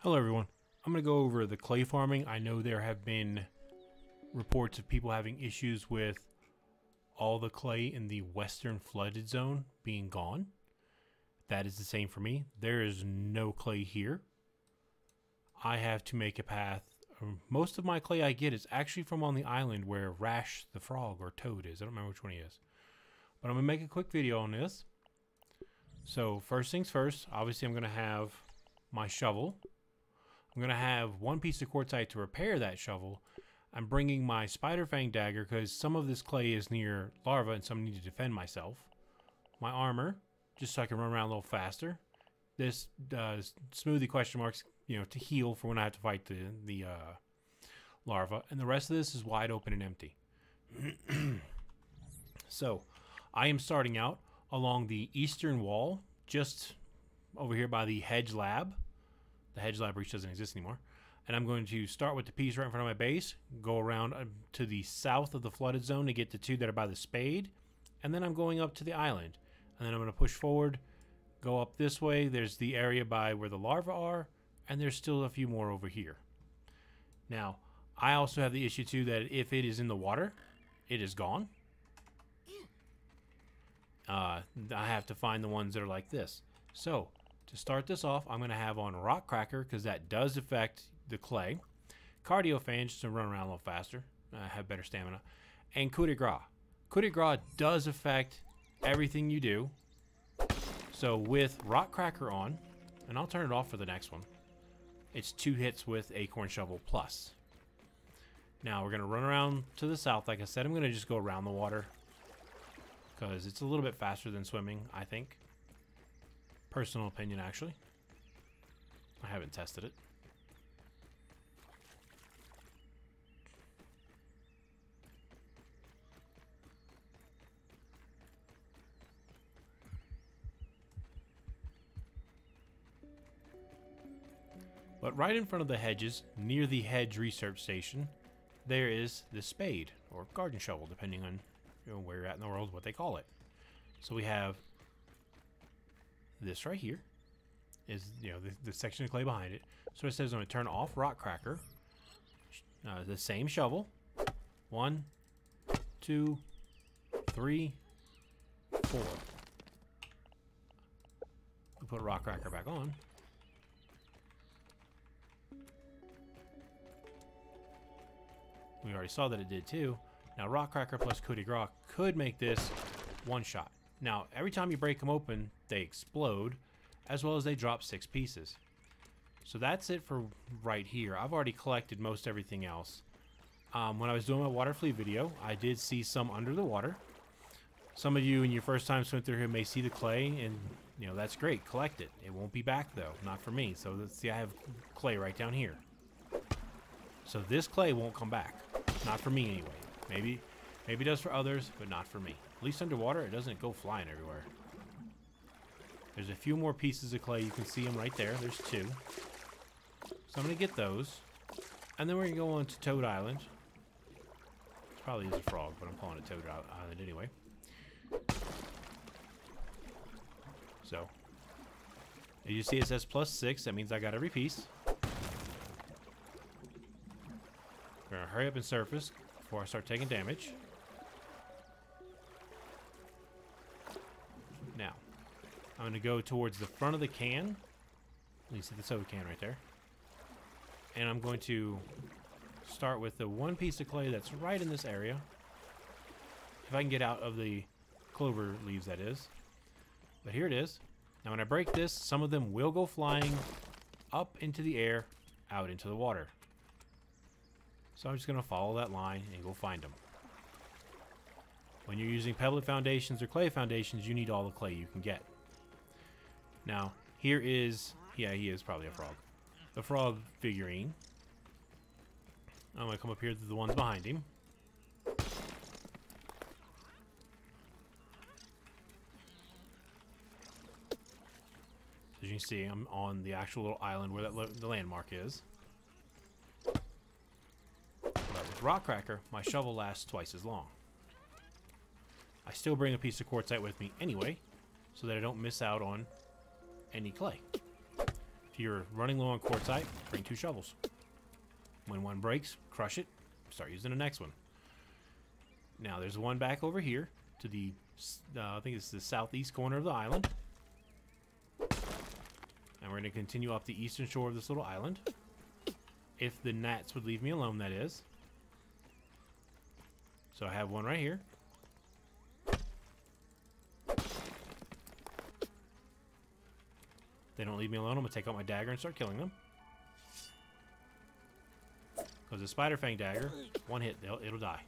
Hello everyone. I'm going to go over the clay farming. I know there have been reports of people having issues with all the clay in the western flooded zone being gone. That is the same for me. There is no clay here. I have to make a path. Most of my clay I get is actually from on the island where Rash the frog or Toad is. I don't remember which one he is. But I'm going to make a quick video on this. So first things first, obviously I'm going to have my shovel. I'm going to have one piece of quartzite to repair that shovel. I'm bringing my spider fang dagger because some of this clay is near larva and some need to defend myself. My armor, just so I can run around a little faster. This smoothie question marks, to heal for when I have to fight the larva. And the rest of this is wide open and empty. So, I am starting out along the eastern wall, just over here by the hedge lab. The hedge lab reach doesn't exist anymore. And I'm going to start with the piece right in front of my base, go around to the south of the flooded zone to get the two that are by the spade, and then I'm going up to the island. And then I'm going to push forward, go up this way. There's the area by where the larvae are, and there's still a few more over here. Now, I also have the issue too that if it is in the water, it is gone. I have to find the ones that are like this. So, to start this off, I'm going to have on Rock Cracker because that does affect the clay. Cardio Fan just to run around a little faster, have better stamina. And Coup de Grace. Coup de Grace does affect everything you do. So with Rock Cracker on, and I'll turn it off for the next one, it's 2 hits with Acorn Shovel Plus. Now we're going to run around to the south. Like I said, I'm going to just go around the water because it's a little bit faster than swimming, I think. Personal opinion, actually. I haven't tested it. But right in front of the hedges, near the hedge research station, there is the spade, or garden shovel, depending on where you're at in the world, what they call it. So we have this right here is the section of clay behind it. So it says I'm going to turn off Rock Cracker. The same shovel. 1, 2, 3, 4. We put Rock Cracker back on. We already saw that it did too. Now Rock Cracker plus Coup de Grace could make this one shot. Now, every time you break them open, they explode, as well as they drop 6 pieces. So that's it for right here. I've already collected most everything else. When I was doing my water flea video, I did see some under the water. Some of you, in your first time swim through here, may see the clay, and that's great. Collect it. It won't be back though, not for me. So let's see, I have clay right down here. So this clay won't come back, not for me anyway. Maybe it does for others, but not for me. At least underwater, it doesn't go flying everywhere. There's a few more pieces of clay. You can see them right there. There's 2. So I'm going to get those. And then we're going to go on to Toad Island. It probably is a frog, but I'm calling it Toad Island anyway. So, as you see, it says +6. That means I got every piece. We're going to hurry up and surface before I start taking damage. Now, I'm going to go towards the front of the can. You see the soda can right there. And I'm going to start with the one piece of clay that's right in this area. If I can get out of the clover leaves, that is. But here it is. Now when I break this, some of them will go flying up into the air, out into the water. So I'm just going to follow that line and go find them. When you're using pebblet foundations or clay foundations, you need all the clay you can get. Now, here is... yeah, he is probably a frog. The frog figurine. I'm going to come up here to the ones behind him. As you can see, I'm on the actual little island where the landmark is. But with Rock Cracker, my shovel lasts twice as long. I still bring a piece of quartzite with me anyway, so that I don't miss out on any clay. If you're running low on quartzite, bring 2 shovels. When one breaks, crush it, start using the next one. Now there's one back over here to the, I think it's the southeast corner of the island. And we're going to continue up the eastern shore of this little island. If the gnats would leave me alone, that is. So I have one right here. They don't leave me alone, I'm going to take out my dagger and start killing them. Because the spider fang dagger, one hit, it'll die.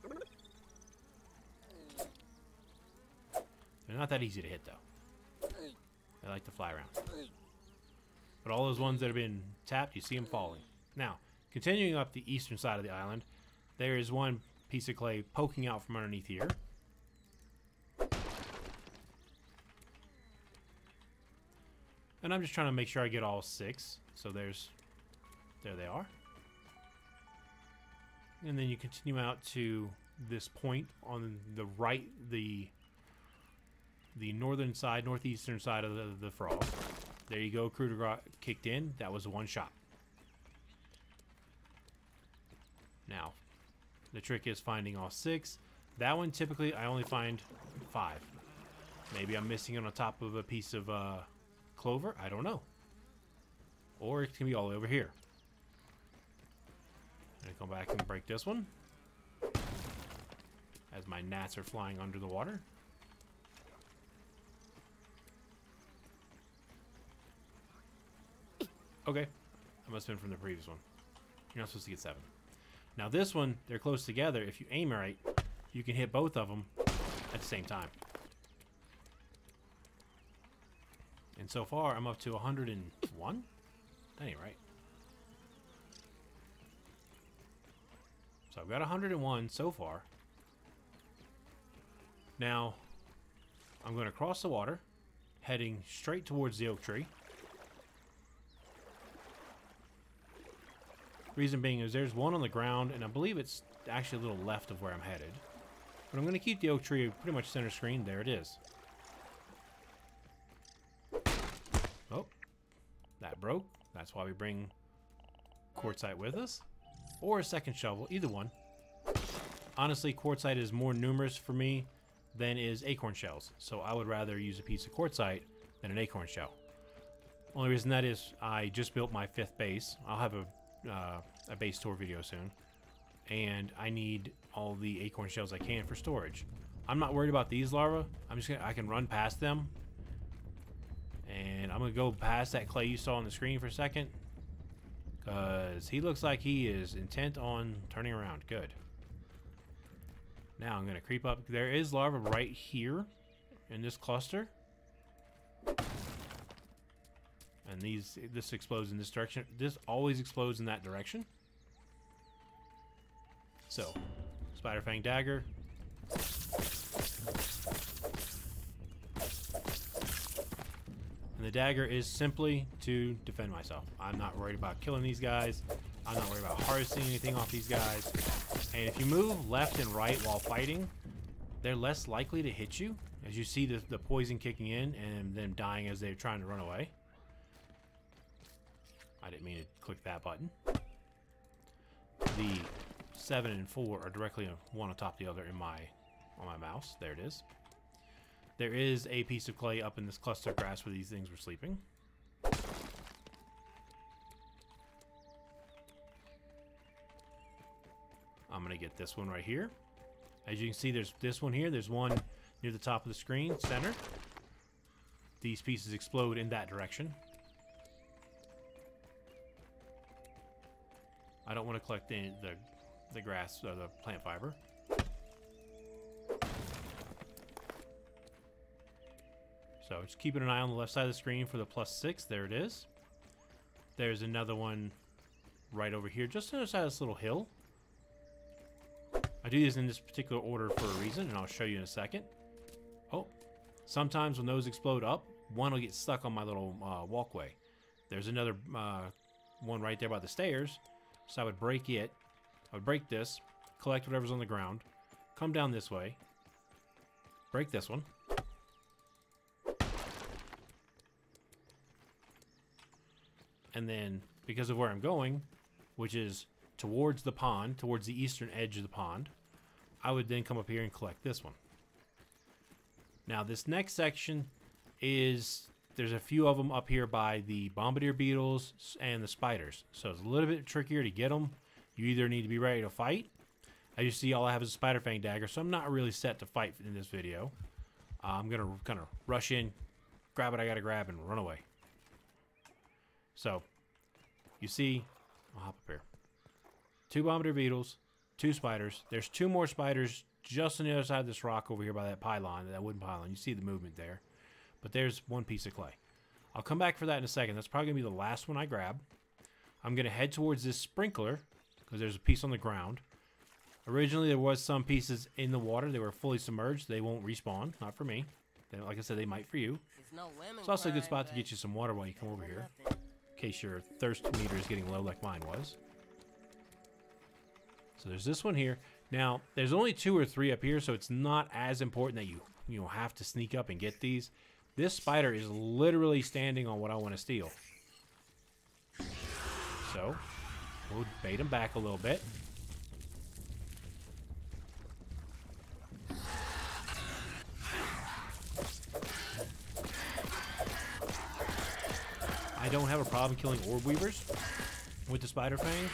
They're not that easy to hit, though. They like to fly around. But all those ones that have been tapped, you see them falling. Now, continuing up the eastern side of the island, there is one piece of clay poking out from underneath here. And I'm just trying to make sure I get all 6. So there they are. And then you continue out to this point on the right, the northern side, northeastern side of the frog. There you go, coup de grace kicked in. That was a 1 shot. Now, the trick is finding all 6. That one, typically, I only find 5. Maybe I'm missing it on top of a piece of clover. I don't know. Or it can be all over here. I'm going to come back and break this one. As my gnats are flying under the water. Okay. That must have been from the previous one. You're not supposed to get 7. Now this one, they're close together. If you aim right, you can hit both of them at the same time. And so far, I'm up to 101? That ain't right. So I've got 101 so far. Now, I'm going to cross the water, heading straight towards the oak tree. Reason being is there's one on the ground, and I believe it's actually a little left of where I'm headed. But I'm going to keep the oak tree pretty much center screen. There it is. Oh, that broke. That's why we bring quartzite with us. Or a second shovel, either one. Honestly, quartzite is more numerous for me than is acorn shells. So I would rather use a piece of quartzite than an acorn shell. Only reason that is I just built my 5th base. I'll have a base tour video soon. And I need all the acorn shells I can for storage. I'm not worried about these larvae. I can run past them. And I'm gonna go past that clay you saw on the screen for a second. Because he looks like he is intent on turning around. Good. Now I'm going to creep up. There is larva right here in this cluster. And this explodes in this direction. This always explodes in that direction. So, spider fang dagger. And the dagger is simply to defend myself. I'm not worried about killing these guys. I'm not worried about harvesting anything off these guys. And if you move left and right while fighting, they're less likely to hit you. As you see the poison kicking in and them dying as they're trying to run away. I didn't mean to click that button. The 7 and 4 are directly one on top of the other on my mouse. There it is. There is a piece of clay up in this cluster of grass where these things were sleeping. I'm going to get this one right here. As you can see, there's this one here. There's one near the top of the screen, center. These pieces explode in that direction. I don't want to collect the grass or the plant fiber. So just keeping an eye on the left side of the screen for the +6. There it is. There's another one right over here, just on the side of this little hill. I do these in this particular order for a reason, and I'll show you in a second. Oh, sometimes when those explode up, one will get stuck on my little walkway. There's another one right there by the stairs, so I would break it. I would break this, collect whatever's on the ground, come down this way, break this one. and then because of where I'm going, which is towards the pond, towards the eastern edge of the pond, I would then come up here and collect this one. Now this next section is, there's a few of them up here by the bombardier beetles and the spiders. So it's a little bit trickier to get them. You either need to be ready to fight. As you see, all I have is a spider fang dagger, so I'm not really set to fight in this video. I'm going to kind of rush in, grab what I got to grab, and run away. So, you see, I'll hop up here. 2 bombardier beetles, 2 spiders. There's 2 more spiders just on the other side of this rock over here by that pylon, that wooden pylon. You see the movement there. But there's 1 piece of clay. I'll come back for that in a second. That's probably going to be the last one I grab. I'm going to head towards this sprinkler, because there's a piece on the ground. Originally, there was some pieces in the water. They were fully submerged. They won't respawn. Not for me. Like I said, they might for you. It's also a good spot to get you some water while you come over here, in case your thirst meter is getting low like mine was. So there's this one here. Now, there's only 2 or 3 up here, so it's not as important that you have to sneak up and get these. This spider is literally standing on what I want to steal. So, we'll bait him back a little bit. I don't have a problem killing orb weavers with the spider fang.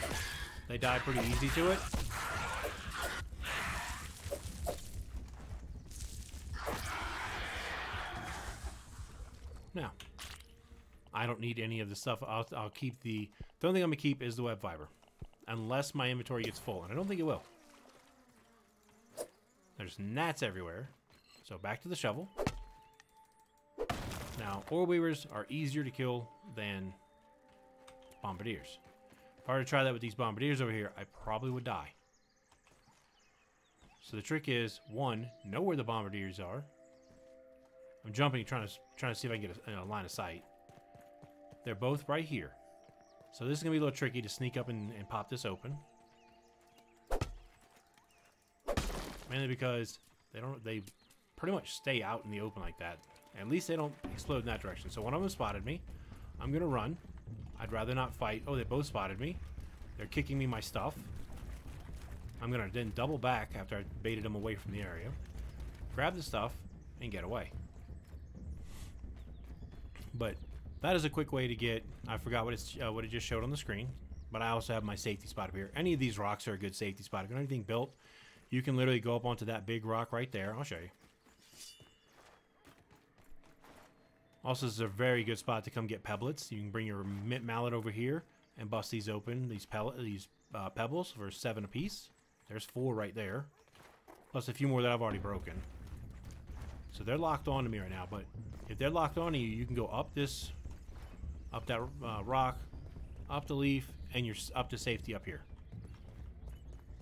They die pretty easy to it. Now, I don't need any of the stuff. I'll keep the only thing I'm gonna keep is the web fiber, unless my inventory gets full, and I don't think it will. There's gnats everywhere, so back to the shovel. Now, orb weavers are easier to kill than bombardiers. If I were to try that with these bombardiers over here, I probably would die. So the trick is, 1, know where the bombardiers are. I'm jumping, trying to see if I can get a line of sight. They're both right here. So this is gonna be a little tricky to sneak up and pop this open. Mainly because they pretty much stay out in the open like that. At least they don't explode in that direction. So one of them spotted me. I'm gonna run. I'd rather not fight. Oh, they both spotted me. They're kicking me my stuff. I'm gonna then double back after I baited them away from the area. Grab the stuff and get away. But that is a quick way to get, I forgot what it just showed on the screen, but I also have my safety spot up here. Any of these rocks are a good safety spot. If you don't have anything built, you can literally go up onto that big rock right there. I'll show you. Also, this is a very good spot to come get pebblets. You can bring your mint mallet over here and bust these open, these pebbles for 7 apiece. There's 4 right there, plus a few more that I've already broken. So they're locked onto me right now, but if they're locked onto you, you can go up that rock, up the leaf, and you're up to safety up here.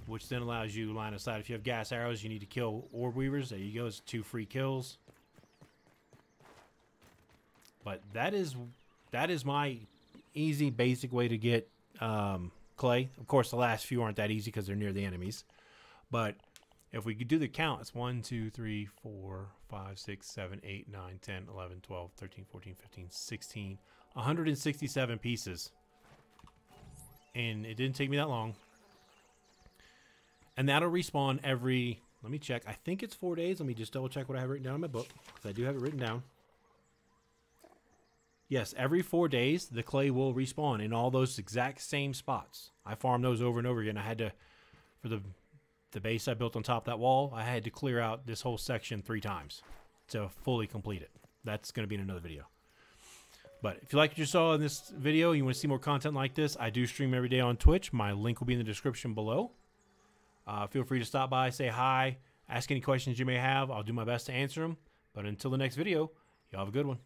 Which then allows you line of sight. If you have gas arrows, you need to kill orb weavers. There you go, it's 2 free kills. But that is my easy, basic way to get clay. Of course, the last few aren't that easy because they're near the enemies. But if we could do the count, it's 1, 2, 3, 4, 5, 6, 7, 8, 9, 10, 11, 12, 13, 14, 15, 16, 167 pieces. And it didn't take me that long. And that'll respawn every, let me check, I think it's 4 days. Let me just double check what I have written down in my book, because I do have it written down. Yes, every 4 days, the clay will respawn in all those exact same spots. I farmed those over and over again. I had to, for the base I built on top of that wall, I had to clear out this whole section 3 times to fully complete it. That's going to be in another video. But if you like what you saw in this video, you want to see more content like this, I do stream every day on Twitch. My link will be in the description below. Feel free to stop by, say hi, ask any questions you may have. I'll do my best to answer them. But until the next video, y'all have a good one.